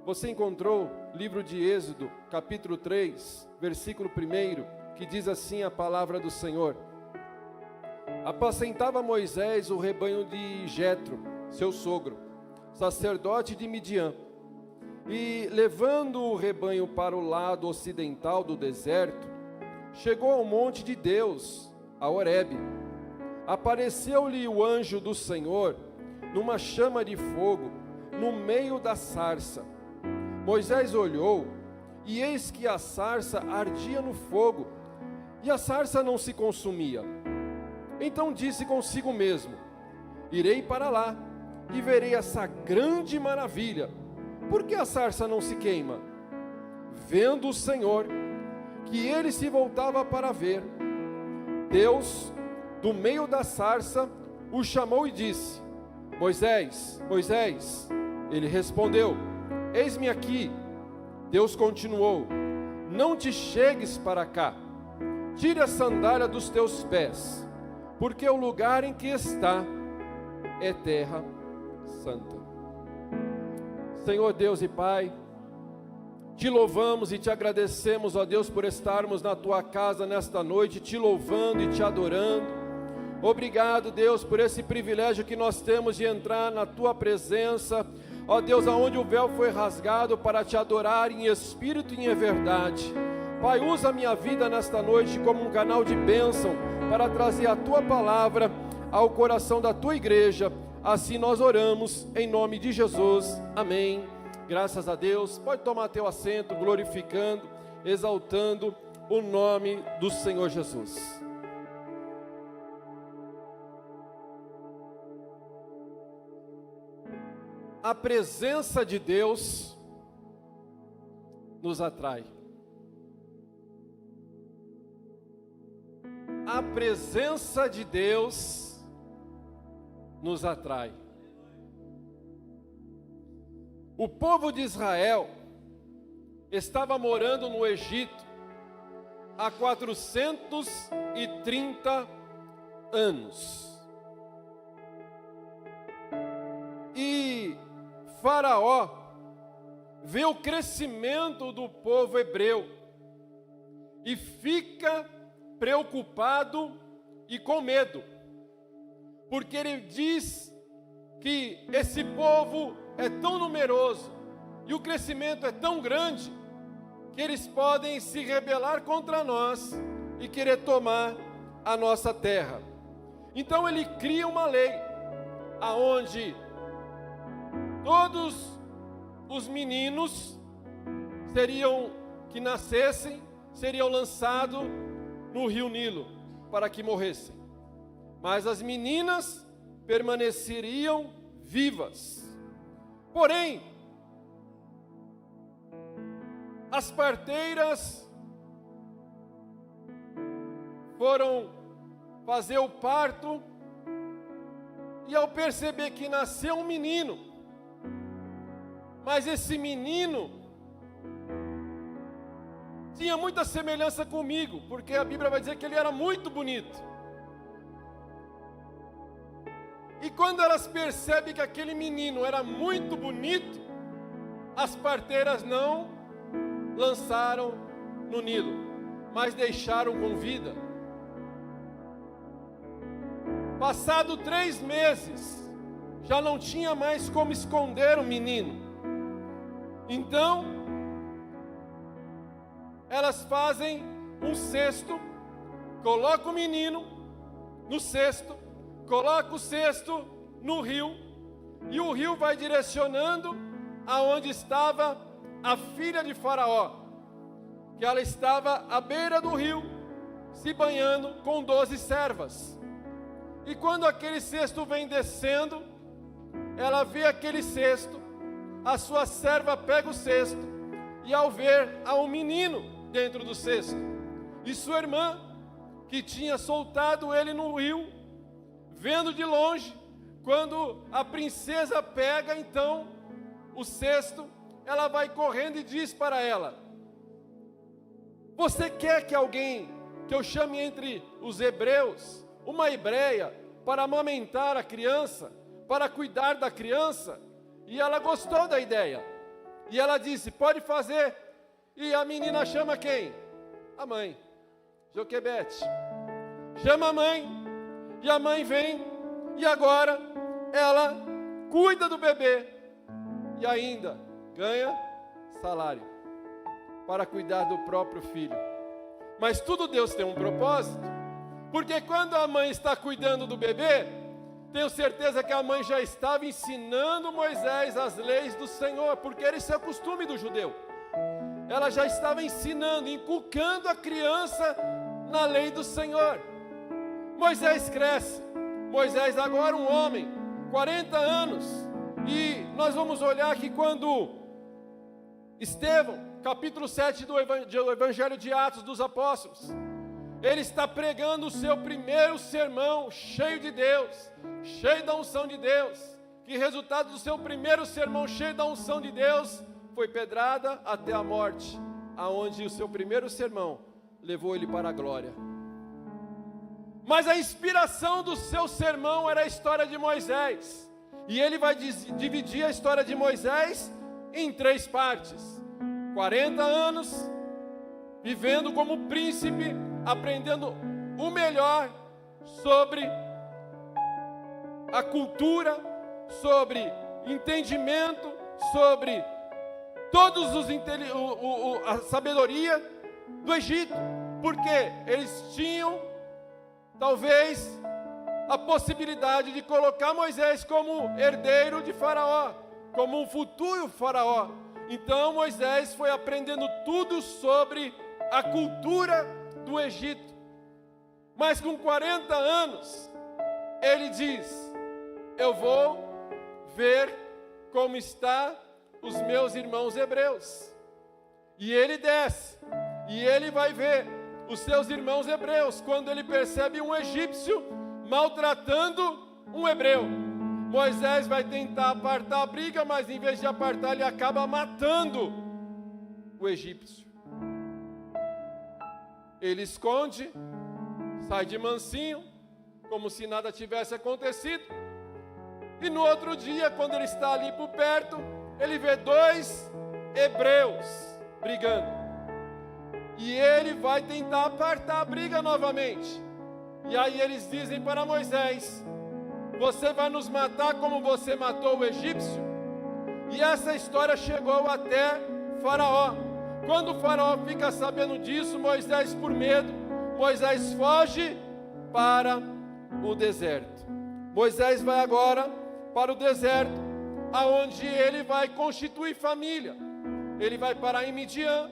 Você encontrou o livro de Êxodo, capítulo 3, versículo 1, que diz assim a palavra do Senhor: apacentava Moisés o rebanho de Jetro, seu sogro, sacerdote de Midian, e levando o rebanho para o lado ocidental do deserto, chegou ao monte de Deus, a Horebe. Apareceu-lhe o anjo do Senhor numa chama de fogo no meio da sarça. Moisés olhou, e eis que a sarça ardia no fogo, e a sarça não se consumia. Então disse consigo mesmo: irei para lá, e verei essa grande maravilha. Por que a sarça não se queima? Vendo o Senhor que ele se voltava para ver, Deus, do meio da sarça, o chamou e disse: Moisés, Moisés. Ele respondeu: eis-me aqui. Deus continuou: não te chegues para cá, tire a sandália dos teus pés, porque o lugar em que está é terra santa. Senhor Deus e Pai, te louvamos e te agradecemos, ó Deus, por estarmos na tua casa nesta noite, te louvando e te adorando. Obrigado, Deus, por esse privilégio que nós temos de entrar na tua presença, ó Deus, aonde o véu foi rasgado para te adorar em espírito e em verdade. Pai, usa a minha vida nesta noite como um canal de bênção para trazer a tua palavra ao coração da tua igreja. Assim nós oramos em nome de Jesus, amém. Graças a Deus. Pode tomar teu assento, glorificando, exaltando o nome do Senhor Jesus. A presença de Deus nos atrai. A presença de Deus nos atrai. O povo de Israel estava morando no Egito há 430 anos. E Faraó vê o crescimento do povo hebreu e fica preocupado e com medo, porque ele diz que esse povo é tão numeroso e o crescimento é tão grande que eles podem se rebelar contra nós e querer tomar a nossa terra. Então ele cria uma lei aonde todos os meninos que nascessem seriam lançados no rio Nilo para que morressem, mas as meninas permaneceriam vivas. Porém, as parteiras foram fazer o parto e ao perceber que nasceu um menino, mas esse menino tinha muita semelhança comigo, porque a Bíblia vai dizer que ele era muito bonito. E quando elas percebem que aquele menino era muito bonito, as parteiras não lançaram no Nilo, mas deixaram com vida. Passado 3 meses, já não tinha mais como esconder o menino. Então, elas fazem um cesto, colocam o menino no cesto, colocam o cesto no rio, e o rio vai direcionando aonde estava a filha de Faraó, que ela estava à beira do rio, se banhando com 12 servas. E quando aquele cesto vem descendo, ela vê aquele cesto, a sua serva pega o cesto, e ao ver há um menino dentro do cesto, e sua irmã, que tinha soltado ele no rio, vendo de longe, quando a princesa pega então o cesto, ela vai correndo e diz para ela: você quer que alguém, que eu chame entre os hebreus, uma hebreia, para amamentar a criança, para cuidar da criança? E ela gostou da ideia. E ela disse, pode fazer. E a menina chama quem? A mãe, Joquebede. Chama a mãe, e a mãe vem, e agora ela cuida do bebê, e ainda ganha salário para cuidar do próprio filho. Mas tudo Deus tem um propósito, porque quando a mãe está cuidando do bebê, tenho certeza que a mãe já estava ensinando Moisés as leis do Senhor, porque esse é o costume do judeu. Ela já estava ensinando, inculcando a criança na lei do Senhor. Moisés cresce. Moisés agora um homem, 40 anos. E nós vamos olhar que quando Estevão, capítulo 7 do Evangelho de Atos dos Apóstolos, ele está pregando o seu primeiro sermão, cheio de Deus, cheio da unção de Deus. Que resultado do seu primeiro sermão, cheio da unção de Deus, foi pedrada até a morte, aonde o seu primeiro sermão levou ele para a glória. Mas a inspiração do seu sermão era a história de Moisés. E ele vai dividir a história de Moisés em 3 partes. 40 anos, vivendo como príncipe, aprendendo o melhor sobre a cultura, sobre entendimento, sobre todos a sabedoria do Egito, porque eles tinham talvez a possibilidade de colocar Moisés como herdeiro de Faraó, como um futuro Faraó. Então Moisés foi aprendendo tudo sobre a cultura do Egito. Mas com 40 anos, ele diz, eu vou ver como está os meus irmãos hebreus. E ele desce, e ele vai ver os seus irmãos hebreus, quando ele percebe um egípcio maltratando um hebreu. Moisés vai tentar apartar a briga, mas em vez de apartar, ele acaba matando o egípcio. Ele esconde, sai de mansinho, como se nada tivesse acontecido. E no outro dia, quando ele está ali por perto, ele vê 2 hebreus brigando. E ele vai tentar apartar a briga novamente. E aí eles dizem para Moisés, você vai nos matar como você matou o egípcio? E essa história chegou até Faraó. Quando o Faraó fica sabendo disso, Moisés, por medo, Moisés foge para o deserto. Moisés vai agora para o deserto, aonde ele vai constituir família. Ele vai parar em Midian,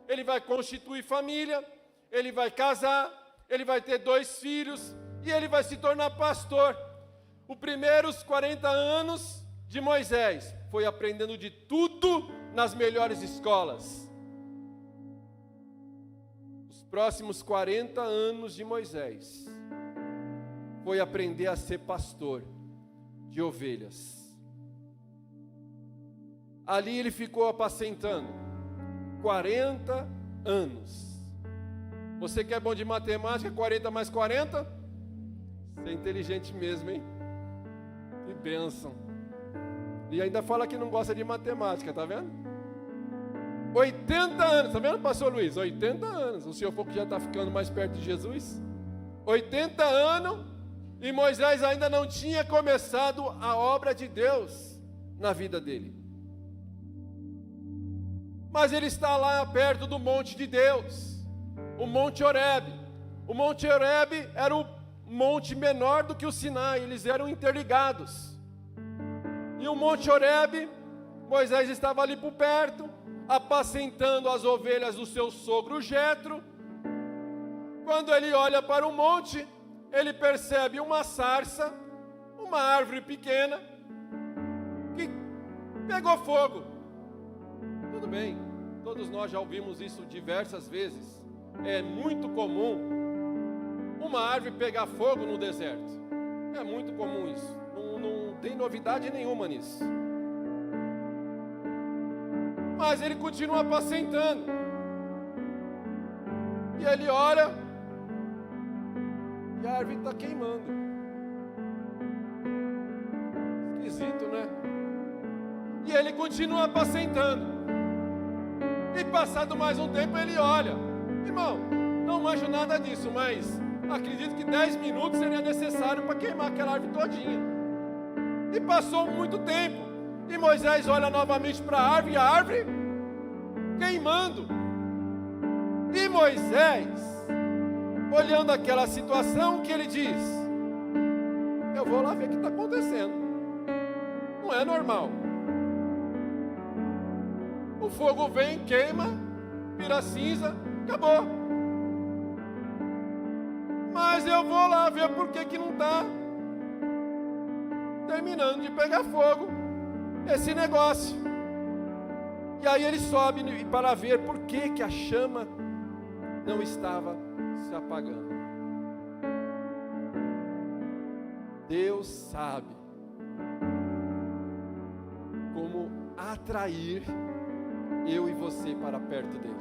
ele vai constituir família, ele vai casar, ele vai ter 2 filhos e ele vai se tornar pastor. Os primeiros 40 anos de Moisés foi aprendendo de tudo nas melhores escolas. Os próximos 40 anos de Moisés foi aprender a ser pastor de ovelhas. Ali ele ficou apacentando 40 anos. Você que é bom de matemática, 40 mais 40? Você é inteligente mesmo, hein? Que bênção. E ainda fala que não gosta de matemática, tá vendo? 80 anos, tá vendo, pastor Luiz? 80 anos. O senhor pouco já está ficando mais perto de Jesus. 80 anos e Moisés ainda não tinha começado a obra de Deus na vida dele. Mas ele está lá perto do monte de Deus, o Monte Horebe. O Monte Horebe era o monte menor do que o Sinai, eles eram interligados. E o Monte Horebe, Moisés estava ali por perto, apacentando as ovelhas do seu sogro Jetro. Quando ele olha para o monte, ele percebe uma sarça, uma árvore pequena, que pegou fogo. Tudo bem, todos nós já ouvimos isso diversas vezes. É muito comum uma árvore pegar fogo no deserto. É muito comum isso. Não tem novidade nenhuma nisso. Mas ele continua apacentando. E ele olha, e a árvore está queimando. Esquisito, né? E ele continua apacentando. passado mais um tempo, ele olha. Irmão, não manjo nada disso, mas acredito que 10 minutos seria necessário para queimar aquela árvore todinha. E passou muito tempo. E Moisés olha novamente para a árvore, e a árvore queimando. E Moisés, olhando aquela situação, o que ele diz? Eu vou lá ver o que está acontecendo. Não é normal. O fogo vem, queima, vira cinza, acabou. Mas eu vou lá ver por que não está terminando de pegar fogo esse negócio. E aí ele sobe para ver por que a chama não estava se apagando. Deus sabe como atrair eu e você para perto dele,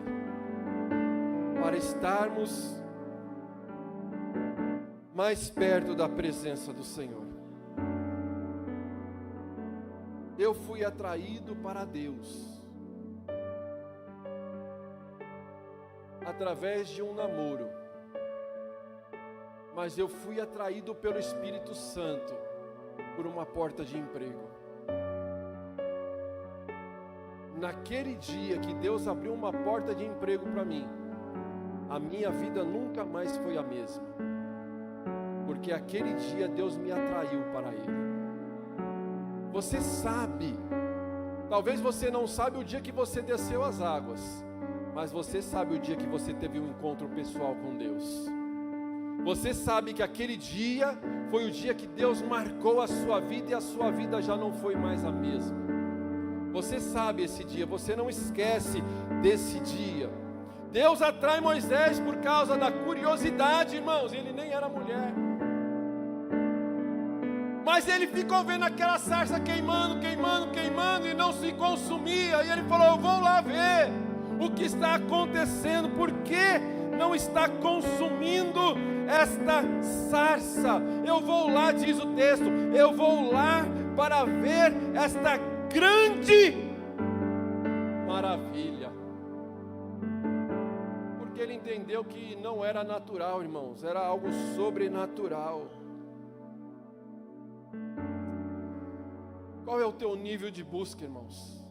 para estarmos mais perto da presença do Senhor. Eu fui atraído para Deus através de um namoro, mas eu fui atraído pelo Espírito Santo por uma porta de emprego. Naquele dia que Deus abriu uma porta de emprego para mim, a minha vida nunca mais foi a mesma, porque aquele dia Deus me atraiu para Ele. Você sabe, talvez você não sabe o dia que você desceu as águas, mas você sabe o dia que você teve um encontro pessoal com Deus. Você sabe que aquele dia foi o dia que Deus marcou a sua vida e a sua vida já não foi mais a mesma. Você sabe esse dia, você não esquece desse dia. Deus atrai Moisés por causa da curiosidade, irmãos. Ele nem era mulher, mas ele ficou vendo aquela sarça queimando, queimando, queimando e não se consumia. E ele falou: eu vou lá ver o que está acontecendo, por que não está consumindo esta sarça. Eu vou lá, diz o texto, eu vou lá para ver esta grande maravilha. Porque ele entendeu que não era natural, irmãos, era algo sobrenatural. Qual é o teu nível de busca, irmãos?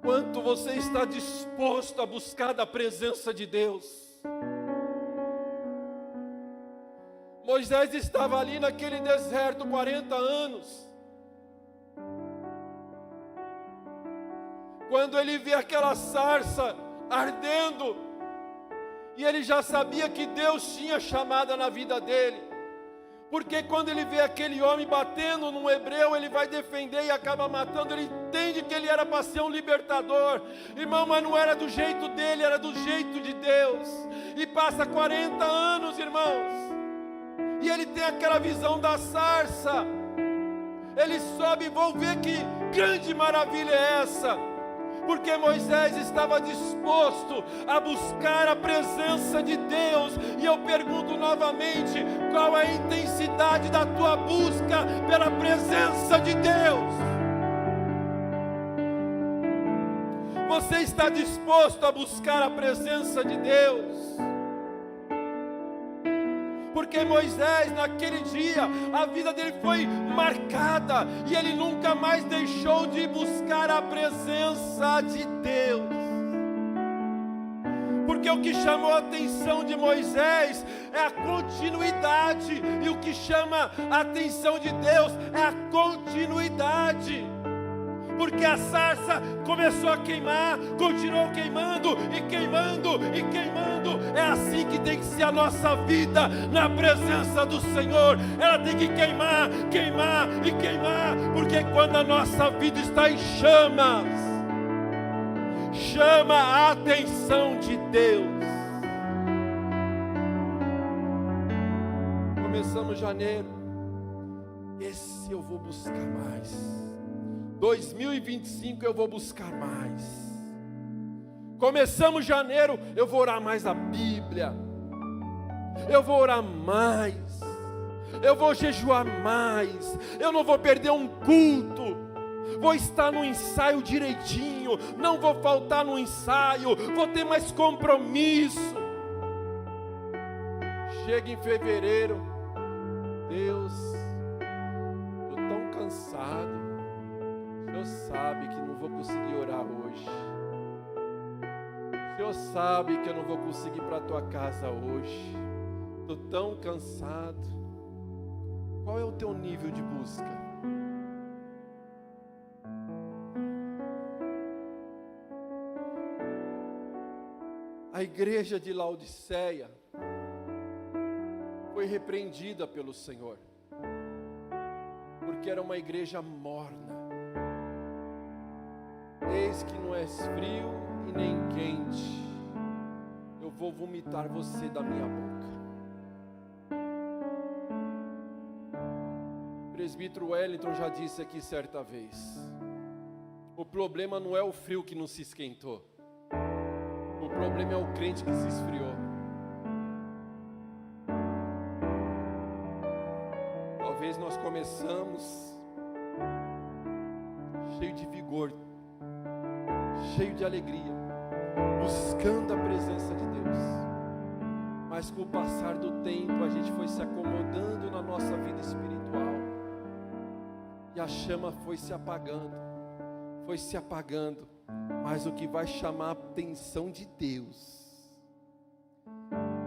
Quanto você está disposto a buscar da presença de Deus? Moisés estava ali naquele deserto 40 anos. Quando ele vê aquela sarça ardendo, e ele já sabia que Deus tinha chamada na vida dele. Porque quando ele vê aquele homem batendo num hebreu, ele vai defender e acaba matando. Ele entende que ele era para ser um libertador, irmão, mas não era do jeito dele, era do jeito de Deus. E passa 40 anos, irmãos, e ele tem aquela visão da sarça. Ele sobe e vou ver que grande maravilha é essa. Porque Moisés estava disposto a buscar a presença de Deus. E eu pergunto novamente: qual é a intensidade da tua busca pela presença de Deus? Você está disposto a buscar a presença de Deus? Porque Moisés, naquele dia, a vida dele foi marcada, e ele nunca mais deixou de buscar a presença de Deus. Porque o que chamou a atenção de Moisés é a continuidade, e o que chama a atenção de Deus é a continuidade. Porque a sarça começou a queimar, continuou queimando e queimando e queimando. É assim que tem que ser a nossa vida na presença do Senhor. Ela tem que queimar, queimar e queimar. Porque quando a nossa vida está em chamas, chama a atenção de Deus. Começamos janeiro, esse eu vou buscar mais. 2025 eu vou buscar mais. Começamos janeiro, eu vou orar mais a Bíblia, eu vou orar mais, eu vou jejuar mais, eu não vou perder um culto, vou estar no ensaio direitinho, não vou faltar no ensaio, vou ter mais compromisso. Chega em fevereiro, Deus, estou tão cansado, o Senhor sabe que não vou conseguir orar hoje, o Senhor sabe que eu não vou conseguir ir para a tua casa hoje, estou tão cansado. Qual é o teu nível de busca? A igreja de Laodiceia foi repreendida pelo Senhor, porque era uma igreja morna. Eis que não és frio e nem quente, eu vou vomitar você da minha boca. O presbítero Wellington já disse aqui certa vez, o problema não é o frio que não se esquentou, o problema é o crente que se esfriou. Talvez nós começamos cheio de vigor, cheio de alegria, buscando a presença de Deus, mas com o passar do tempo a gente foi se acomodando na nossa vida espiritual e a chama foi se apagando, mas o que vai chamar a atenção de Deus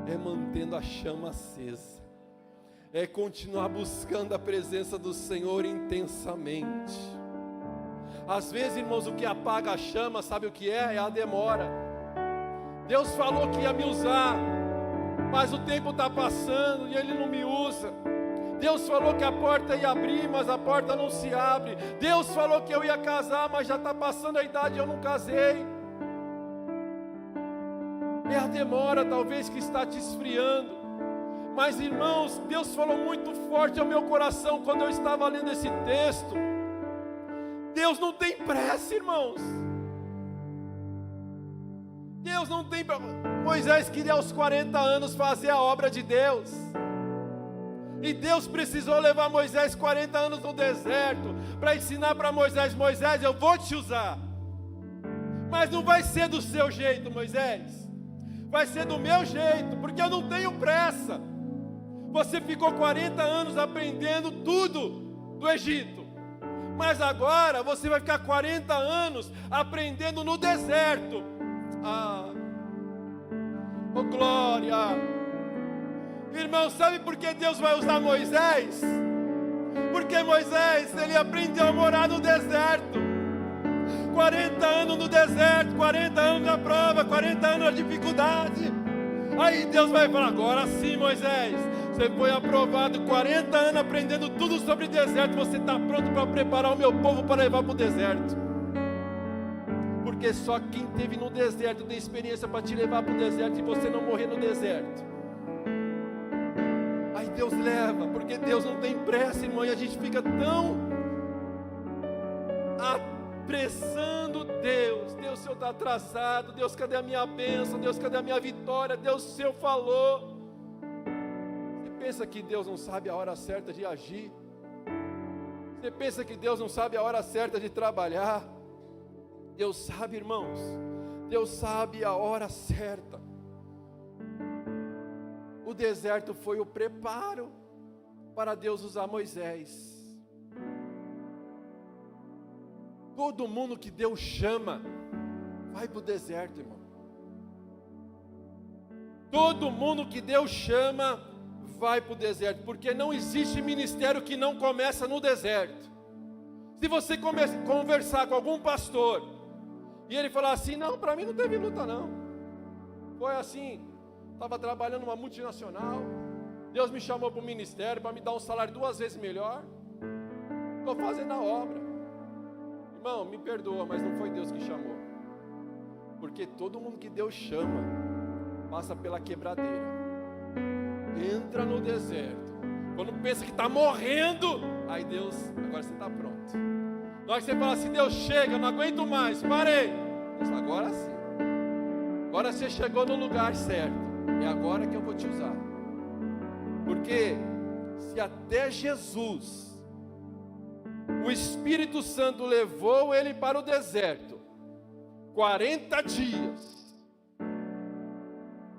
é mantendo a chama acesa, é continuar buscando a presença do Senhor intensamente. Às vezes, irmãos, o que apaga a chama, sabe o que é? É a demora. Deus falou que ia me usar, mas o tempo está passando e Ele não me usa. Deus falou que a porta ia abrir, mas a porta não se abre. Deus falou que eu ia casar, mas já está passando a idade e eu não casei. É a demora talvez que está te esfriando. Mas irmãos, Deus falou muito forte ao meu coração quando eu estava lendo esse texto. Deus não tem pressa, irmãos. Deus não tem pressa. Moisés queria aos 40 anos fazer a obra de Deus. E Deus precisou levar Moisés 40 anos no deserto para ensinar para Moisés: Moisés, eu vou te usar, mas não vai ser do seu jeito, Moisés, vai ser do meu jeito, porque eu não tenho pressa. Você ficou 40 anos aprendendo tudo do Egito, mas agora você vai ficar 40 anos aprendendo no deserto. Oh glória! Irmão, sabe por que Deus vai usar Moisés? Porque Moisés, ele aprendeu a morar no deserto. 40 anos no deserto, 40 anos na prova, 40 anos na dificuldade. Aí Deus vai falar: agora sim, Moisés, você foi aprovado, 40 anos aprendendo tudo sobre deserto, você está pronto para preparar o meu povo para levar para o deserto. Porque só quem esteve no deserto tem experiência para te levar para o deserto e você não morrer no deserto. Aí Deus leva, porque Deus não tem pressa, irmão, e a gente fica tão apressando Deus. Deus, o Senhor está atrasado. Deus, cadê a minha bênção? Deus, cadê a minha vitória? Deus, o Senhor falou. Você pensa que Deus não sabe a hora certa de agir? Você pensa que Deus não sabe a hora certa de trabalhar? Deus sabe, irmãos. Deus sabe a hora certa. O deserto foi o preparo para Deus usar Moisés. Todo mundo que Deus chama, vai para o deserto, irmão. Todo mundo que Deus chama, vai para o deserto, porque não existe ministério que não começa no deserto. Se você conversar com algum pastor, e ele falar assim: não, para mim não teve luta não, foi assim, estava trabalhando numa multinacional, Deus me chamou para o ministério para me dar um salário 2 vezes melhor, estou fazendo a obra. Irmão, me perdoa, mas não foi Deus que chamou, porque todo mundo que Deus chama passa pela quebradeira, entra no deserto. Quando pensa que está morrendo, aí Deus, agora você está pronto. Na hora que você fala assim: Deus, chega, não aguento mais, parei. Deus, agora sim, agora você chegou no lugar certo, é agora que eu vou te usar. Porque se até Jesus o Espírito Santo levou ele para o deserto, 40 dias,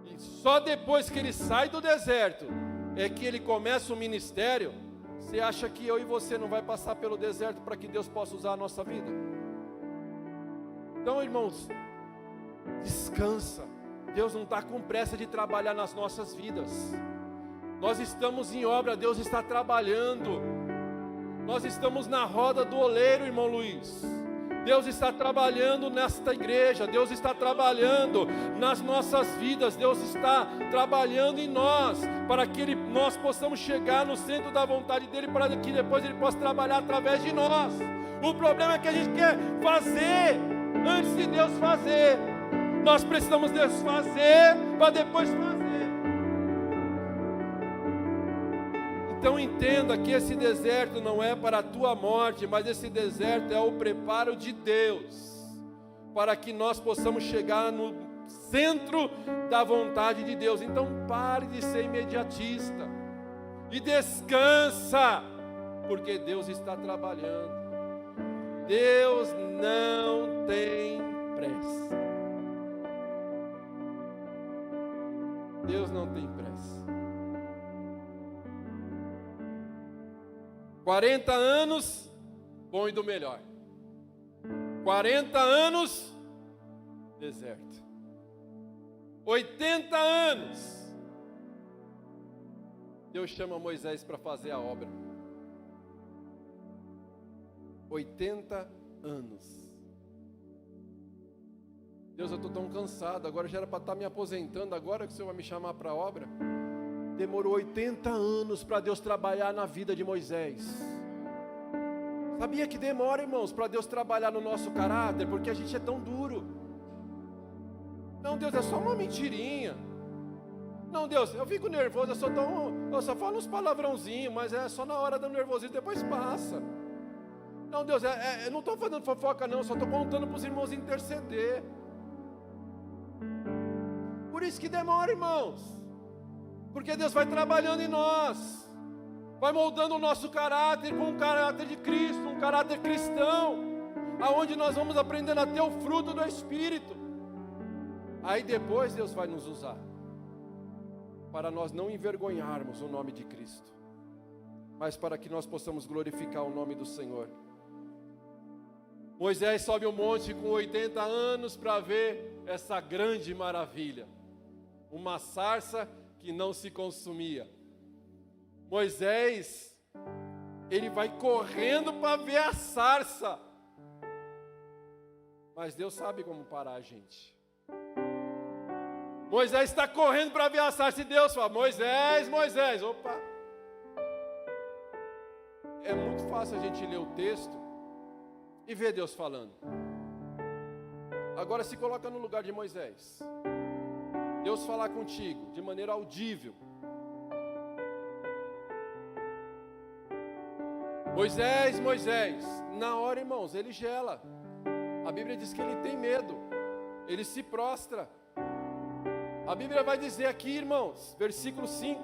e só depois que ele sai do deserto, é que ele começa o ministério. Você acha que eu e você não vai passar pelo deserto para que Deus possa usar a nossa vida? Então, irmãos, descansa. Deus não está com pressa de trabalhar nas nossas vidas. Nós estamos em obra, Deus está trabalhando. Nós estamos na roda do oleiro, irmão Luiz. Deus está trabalhando nesta igreja, Deus está trabalhando nas nossas vidas, Deus está trabalhando em nós, para que nós possamos chegar no centro da vontade dEle, para que depois Ele possa trabalhar através de nós. O problema é que a gente quer fazer antes de Deus fazer. Nós precisamos desfazer para depois fazer. Então entenda que esse deserto não é para a tua morte, mas esse deserto é o preparo de Deus, para que nós possamos chegar no centro da vontade de Deus. Então pare de ser imediatista e descansa, porque Deus está trabalhando. Deus não tem pressa. Deus não tem pressa. 40 anos, bom e do melhor. 40 anos, deserto. 80 anos, Deus chama Moisés para fazer a obra. 80 anos. Deus, eu estou tão cansado, agora já era para estar me aposentando, agora que o Senhor vai me chamar para a obra. Demorou 80 anos para Deus trabalhar na vida de Moisés. Sabia que demora, irmãos, para Deus trabalhar no nosso caráter, porque a gente é tão duro. Não, Deus, é só uma mentirinha. Não, Deus, eu fico nervoso, eu só falo uns palavrãozinhos, mas é só na hora do nervosismo, depois passa. Não, Deus, eu não estou fazendo fofoca não, só estou contando para os irmãos interceder. Por isso que demora, irmãos, porque Deus vai trabalhando em nós, vai moldando o nosso caráter com o caráter de Cristo, um caráter cristão, aonde nós vamos aprendendo a ter o fruto do Espírito. Aí depois Deus vai nos usar, para nós não envergonharmos o nome de Cristo, mas para que nós possamos glorificar o nome do Senhor. Moisés sobe o monte com 80 anos para ver essa grande maravilha, uma sarça que não se consumia. Moisés, ele vai correndo para ver a sarça, mas Deus sabe como parar a gente. Moisés está correndo para ver a sarça e Deus fala: Moisés, Moisés, opa. É muito fácil a gente ler o texto e ver Deus falando. Agora se coloca no lugar de Moisés. Deus falar contigo de maneira audível. Moisés, Moisés. Na hora, irmãos, ele gela. A Bíblia diz que ele tem medo. Ele se prostra. A Bíblia vai dizer aqui, irmãos, versículo 5.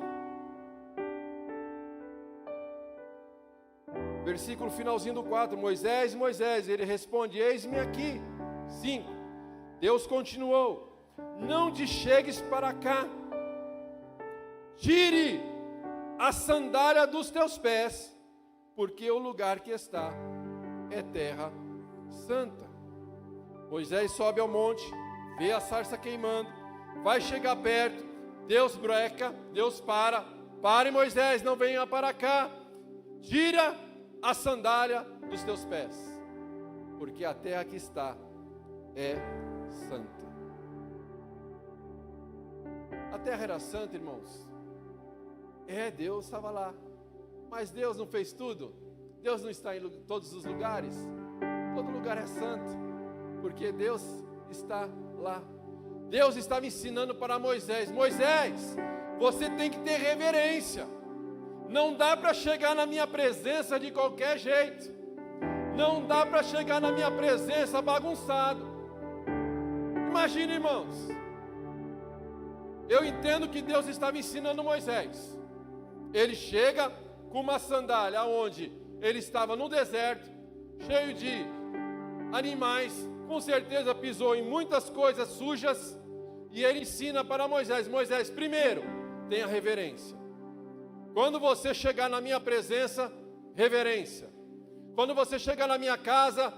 Versículo finalzinho do 4. Moisés, Moisés. Ele responde: eis-me aqui. 5. Deus continuou: não te chegues para cá. Tire a sandália dos teus pés, porque o lugar que está é terra santa. Moisés sobe ao monte, vê a sarça queimando, vai chegar perto, Deus breca, Deus para. Pare, Moisés, não venha para cá. Tira a sandália dos teus pés, porque a terra que está é santa. A terra era santa, irmãos. Deus estava lá. Mas Deus não fez tudo? Deus não está em todos os lugares? Todo lugar é santo, porque Deus está lá. Deus estava ensinando para Moisés: Moisés, você tem que ter reverência. Não dá para chegar na minha presença de qualquer jeito. Não dá para chegar na minha presença bagunçado. Imagina, irmãos. Eu entendo que Deus estava ensinando Moisés. Ele chega com uma sandália onde ele estava no deserto, cheio de animais, com certeza pisou em muitas coisas sujas, e ele ensina para Moisés: Moisés, primeiro, tenha reverência. Quando você chegar na minha presença, reverência. Quando você chegar na minha casa,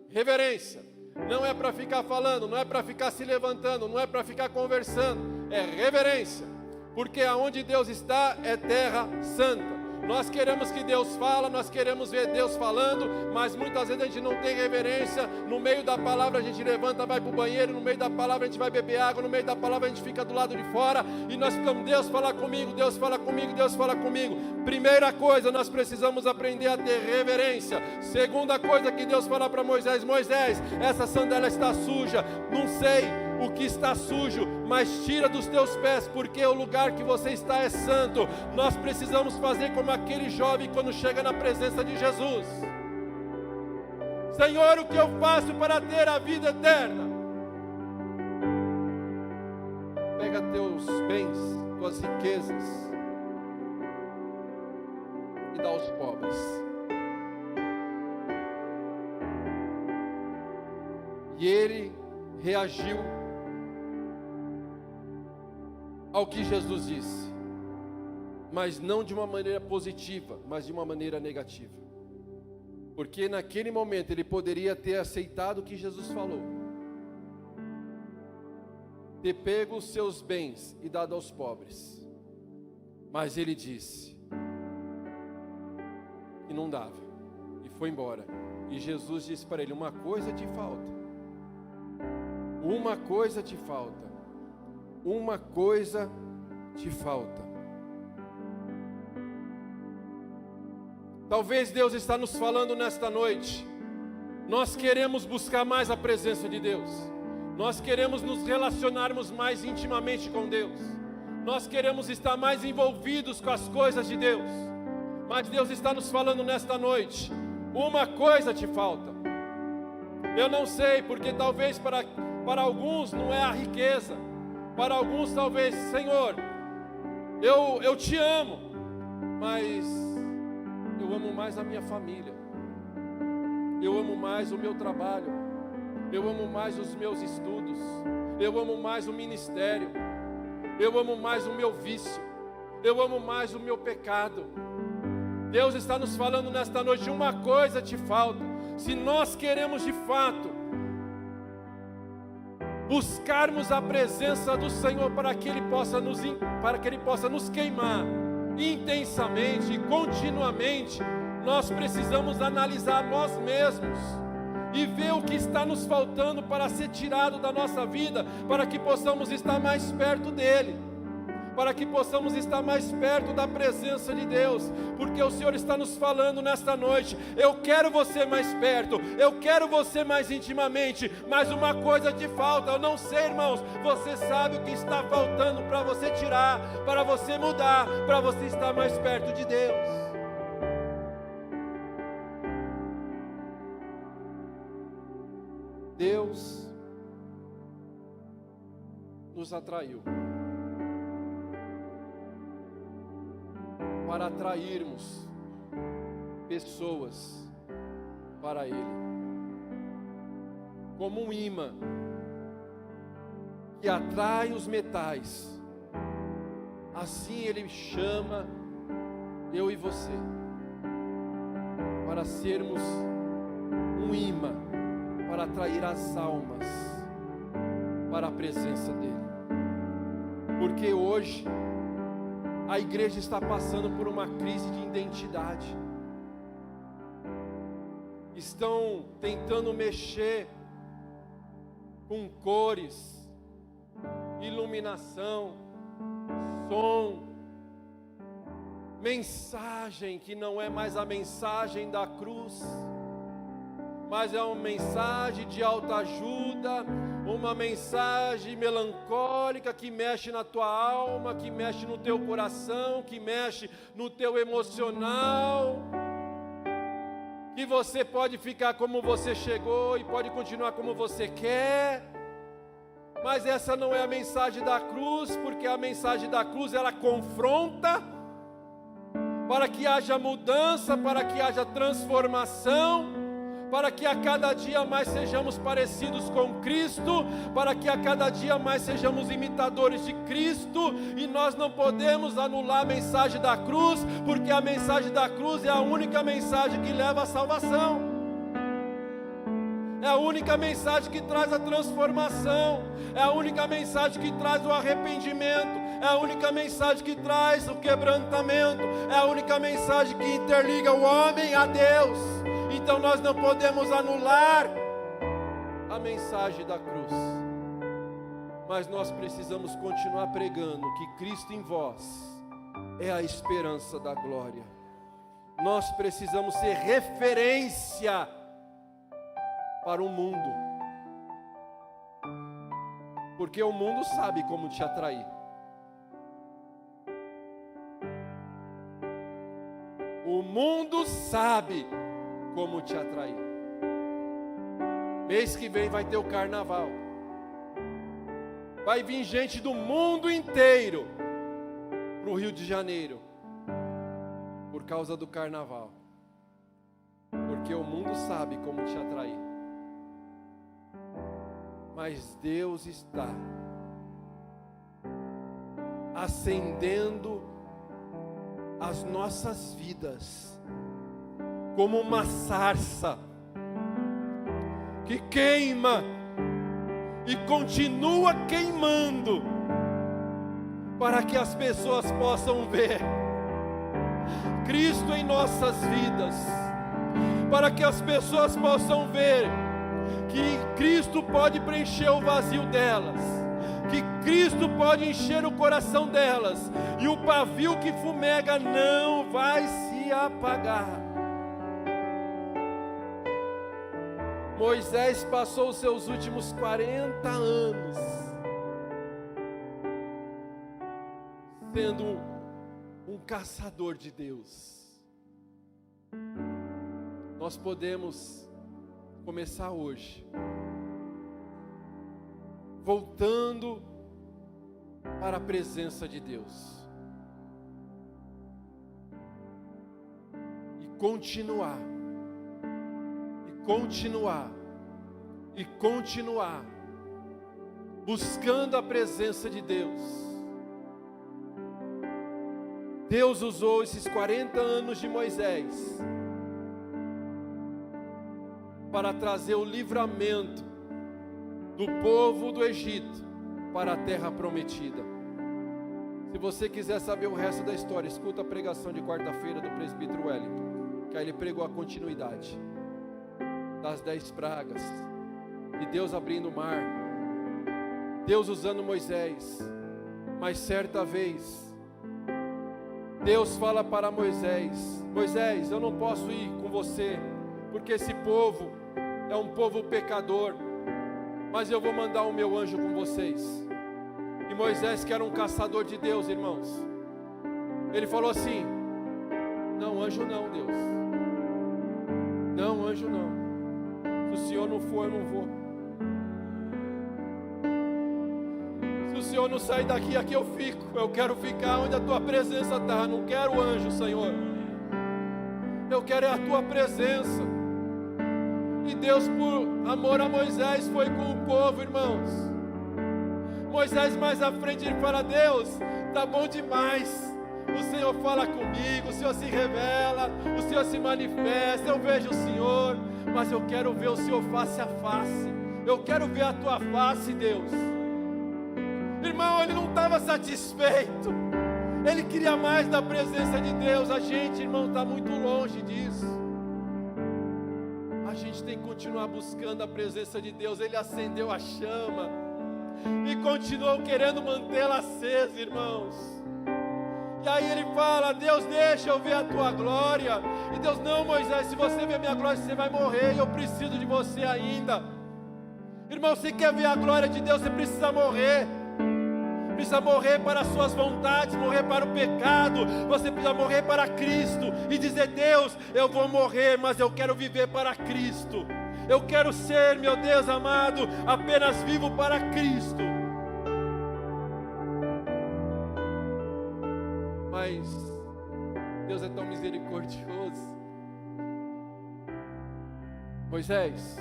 reverência. Não é para ficar falando, não é para ficar se levantando, não é para ficar conversando, é reverência. Porque aonde Deus está é terra santa. Nós queremos que Deus fala, nós queremos ver Deus falando, mas muitas vezes a gente não tem reverência. No meio da palavra a gente levanta, vai para o banheiro, no meio da palavra a gente vai beber água, no meio da palavra a gente fica do lado de fora, e nós ficamos: Deus fala comigo, Deus fala comigo, Deus fala comigo. Primeira coisa, nós precisamos aprender a ter reverência. Segunda coisa que Deus fala para Moisés: Moisés, essa sandália está suja, não sei o que está sujo, mas tira dos teus pés, porque o lugar que você está é santo. Nós precisamos fazer como aquele jovem quando chega na presença de Jesus: Senhor, o que eu faço para ter a vida eterna? Pega teus bens, tuas riquezas e dá aos pobres. E ele reagiu ao que Jesus disse, mas não de uma maneira positiva, mas de uma maneira negativa. Porque naquele momento ele poderia ter aceitado o que Jesus falou, ter pego os seus bens e dado aos pobres, mas ele disse que não dava, e foi embora. E Jesus disse para ele: uma coisa te falta, uma coisa te falta, uma coisa te falta. Talvez Deus está nos falando nesta noite. Nós queremos buscar mais a presença de Deus. Nós queremos nos relacionarmos mais intimamente com Deus. Nós queremos estar mais envolvidos com as coisas de Deus. Mas Deus está nos falando nesta noite: uma coisa te falta. Eu não sei, porque talvez para alguns não é a riqueza. Para alguns talvez: Senhor, eu te amo, mas eu amo mais a minha família, eu amo mais o meu trabalho, eu amo mais os meus estudos, eu amo mais o ministério, eu amo mais o meu vício, eu amo mais o meu pecado. Deus está nos falando nesta noite: uma coisa te falta. Se nós queremos de fato buscarmos a presença do Senhor para que Ele possa nos queimar intensamente e continuamente, nós precisamos analisar nós mesmos e ver o que está nos faltando para ser tirado da nossa vida, para que possamos estar mais perto dEle, para que possamos estar mais perto da presença de Deus, porque o Senhor está nos falando nesta noite: eu quero você mais perto, eu quero você mais intimamente, mas uma coisa te falta. Eu não sei, irmãos, você sabe o que está faltando para você tirar, para você mudar, para você estar mais perto de Deus. Deus nos atraiu para atrairmos pessoas para Ele, como um imã que atrai os metais. Assim Ele chama eu e você para sermos um imã, para atrair as almas para a presença dEle. Porque hoje a igreja está passando por uma crise de identidade. Estão tentando mexer com cores, iluminação, som, mensagem que não é mais a mensagem da cruz, mas é uma mensagem de autoajuda, uma mensagem melancólica que mexe na tua alma, que mexe no teu coração, que mexe no teu emocional, que você pode ficar como você chegou e pode continuar como você quer, mas essa não é a mensagem da cruz, porque a mensagem da cruz ela confronta, para que haja mudança, para que haja transformação, para que a cada dia mais sejamos parecidos com Cristo, para que a cada dia mais sejamos imitadores de Cristo, e nós não podemos anular a mensagem da cruz, porque a mensagem da cruz é a única mensagem que leva à salvação, é a única mensagem que traz a transformação, é a única mensagem que traz o arrependimento, é a única mensagem que traz o quebrantamento, é a única mensagem que interliga o homem a Deus. Então nós não podemos anular a mensagem da cruz, mas nós precisamos continuar pregando que Cristo em vós é a esperança da glória. Nós precisamos ser referência para o mundo, porque o mundo sabe como te atrair. O mundo sabe como te atrair. Mês que vem vai ter o carnaval. Vai vir gente do mundo inteiro para o Rio de Janeiro por causa do carnaval, porque o mundo sabe como te atrair. Mas Deus está acendendo as nossas vidas como uma sarça que queima e continua queimando, para que as pessoas possam ver Cristo em nossas vidas, para que as pessoas possam ver que Cristo pode preencher o vazio delas, que Cristo pode encher o coração delas, e o pavio que fumega não vai se apagar. Moisés passou os seus últimos 40 anos sendo um caçador de Deus. Nós podemos começar hoje voltando para a presença de Deus e continuar buscando a presença de Deus. Deus usou esses 40 anos de Moisés para trazer o livramento do povo do Egito para a terra prometida. Se você quiser saber o resto da história, escuta a pregação de quarta-feira do presbítero Wellington, que aí ele pregou a continuidade das 10 pragas, de Deus abrindo o mar, Deus usando Moisés. Mas certa vez Deus fala para Moisés: Moisés, eu não posso ir com você, porque esse povo é um povo pecador, mas eu vou mandar o meu anjo com vocês. E Moisés, que era um caçador de Deus, irmãos, ele falou assim: não, anjo não, Deus, não, anjo não, se o Senhor não for, eu não vou. Se o Senhor não sair daqui, aqui eu fico. Eu quero ficar onde a tua presença está. Não quero anjo, Senhor, eu quero a tua presença. E Deus, por amor a Moisés, foi com o povo, irmãos. Moisés mais à frente, ele fala: Deus, tá bom demais, o Senhor fala comigo, o Senhor se revela, o Senhor se manifesta, eu vejo o Senhor, mas eu quero ver o Senhor face a face, eu quero ver a tua face, Deus. Irmão, ele não estava satisfeito, ele queria mais da presença de Deus. A gente, irmão, está muito longe disso. A gente tem que continuar buscando a presença de Deus. Ele acendeu a chama e continuou querendo mantê-la acesa, irmãos. E aí ele fala: Deus, deixa eu ver a tua glória. E Deus: não, Moisés, se você ver a minha glória, você vai morrer, e eu preciso de você ainda. Irmão, você quer ver a glória de Deus, você precisa morrer. Precisa morrer para as suas vontades, morrer para o pecado. Você precisa morrer para Cristo e dizer: Deus, eu vou morrer, mas eu quero viver para Cristo. Eu quero ser, meu Deus amado, apenas vivo para Cristo. Mas Deus é tão misericordioso. Moisés,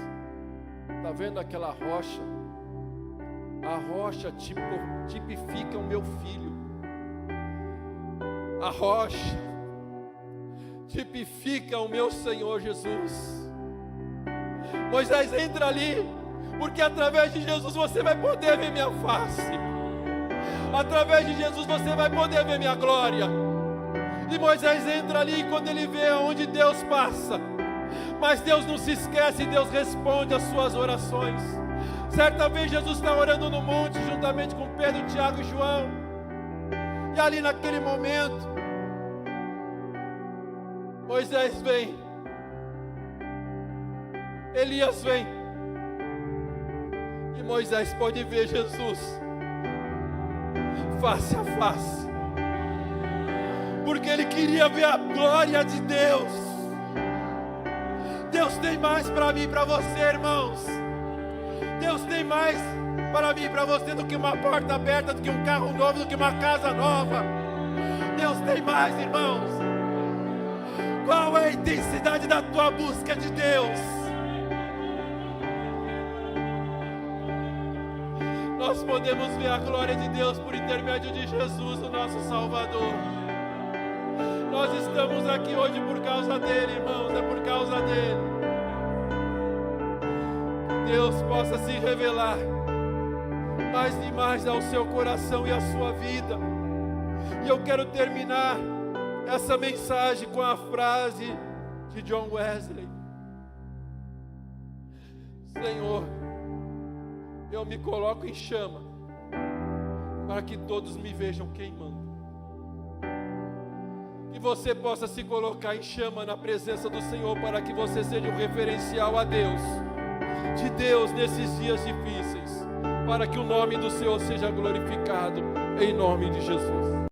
está vendo aquela rocha? A rocha tipifica o meu filho. A rocha tipifica o meu Senhor Jesus. Moisés, entra ali, porque através de Jesus você vai poder ver minha face. Através de Jesus você vai poder ver minha glória. E Moisés entra ali, e quando ele vê aonde Deus passa, mas Deus não se esquece, Deus responde às suas orações. Certa vez Jesus está orando no monte, juntamente com Pedro, Tiago e João. E ali naquele momento, Moisés vem, Elias vem, e Moisés pode ver Jesus face a face, porque ele queria ver a glória de Deus. Deus tem mais para mim e para você, irmãos. Deus tem mais para mim e para você do que uma porta aberta, do que um carro novo, do que uma casa nova. Deus tem mais, irmãos. Qual é a intensidade da tua busca de Deus? Nós podemos ver a glória de Deus por intermédio de Jesus, o nosso Salvador. Nós estamos aqui hoje por causa dele, irmãos, é por causa dele. Que Deus possa se revelar mais e mais ao seu coração e à sua vida. E eu quero terminar essa mensagem com a frase de John Wesley: Senhor, eu me coloco em chama para que todos me vejam queimando. Que você possa se colocar em chama na presença do Senhor, para que você seja um referencial a Deus, de Deus nesses dias difíceis, para que o nome do Senhor seja glorificado, em nome de Jesus.